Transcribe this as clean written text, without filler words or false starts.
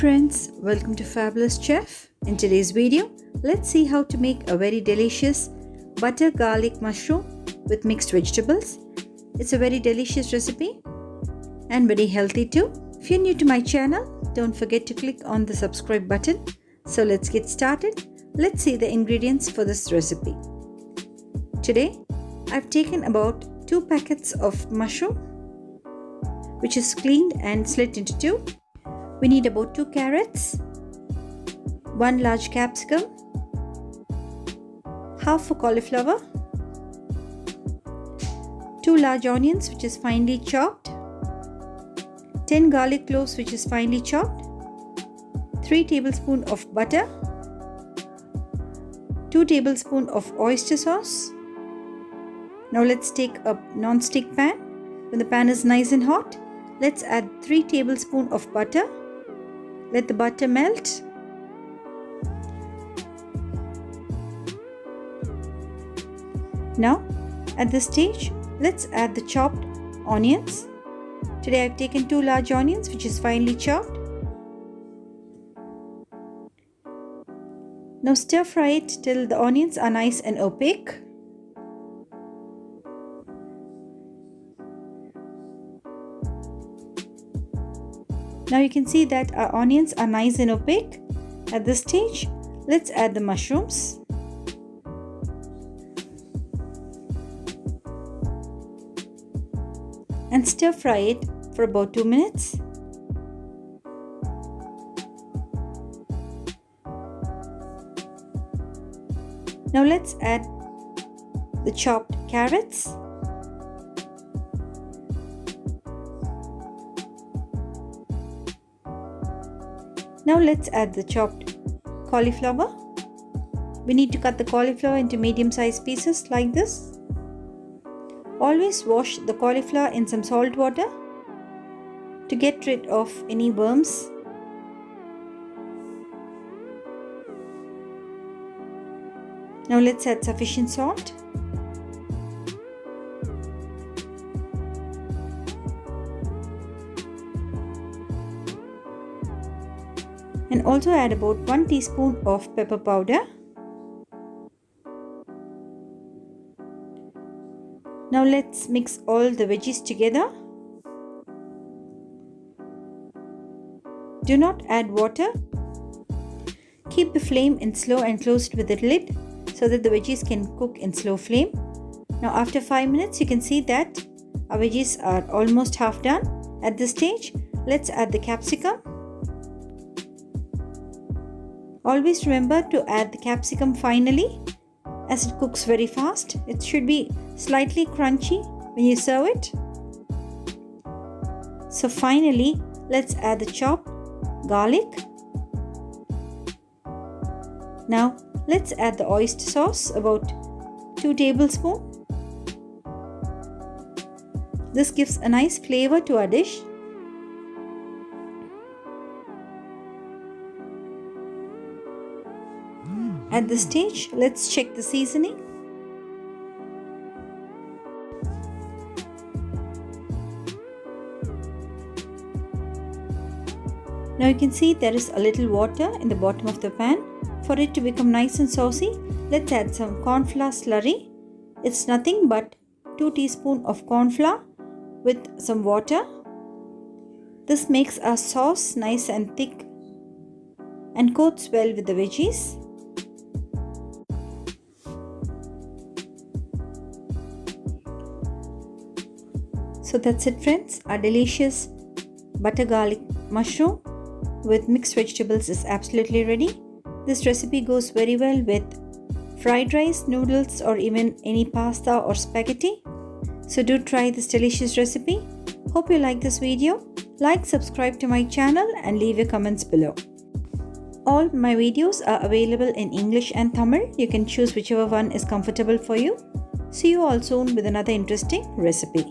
friends, welcome to Fabulous Chef. In today's video, let's see how to make a very delicious butter garlic mushroom with mixed vegetables. It's a very delicious recipe and very healthy too. If you're new to my channel, don't forget to click on the subscribe button. So let's get started. Let's see the ingredients for this recipe. Today, I've taken about 2 packets of mushroom, which is cleaned and slit into 2. We need about 2 carrots, 1 large capsicum, half a cauliflower, 2 large onions which is finely chopped, 10 garlic cloves which is finely chopped, 3 tablespoons of butter, 2 tablespoons of oyster sauce. Now let's take a non-stick pan. When the pan is nice and hot, let's add 3 tablespoons of butter. Let the butter melt. Now, at this stage, let's add the chopped onions. Today I've taken 2 large onions which is finely chopped. Now stir fry it till the onions are nice and opaque. Now you can see that our onions are nice and opaque. At this stage, let's add the mushrooms. And stir fry it for about 2 minutes. Now let's add the chopped carrots. Now let's add the chopped cauliflower. We need to cut the cauliflower into medium-sized pieces like this. Always wash the cauliflower in some salt water to get rid of any worms. Now let's add sufficient salt. And also add about 1 teaspoon of pepper powder. Now let's mix all the veggies together. Do not add water. Keep the flame in slow and closed with the lid so that the veggies can cook in slow flame. Now after 5 minutes, you can see that our veggies are almost half done. At this stage, let's add the capsicum. Always remember to add the capsicum finally, as it cooks very fast. It should be slightly crunchy when you serve it. So finally, let's add the chopped garlic. Now let's add the oyster sauce, about 2 tablespoons. This gives a nice flavor to our dish. At this stage, let's check the seasoning. Now you can see there is a little water in the bottom of the pan. For it to become nice and saucy, let's add some corn flour slurry. It's nothing but 2 teaspoons of corn flour with some water. This makes our sauce nice and thick and coats well with the veggies. So that's it friends, our delicious butter garlic mushroom with mixed vegetables is absolutely ready. This recipe goes very well with fried rice, noodles or even any pasta or spaghetti. So do try this delicious recipe. Hope you like this video. Like, subscribe to my channel and leave your comments below. All my videos are available in English and Tamil. You can choose whichever one is comfortable for you. See you all soon with another interesting recipe.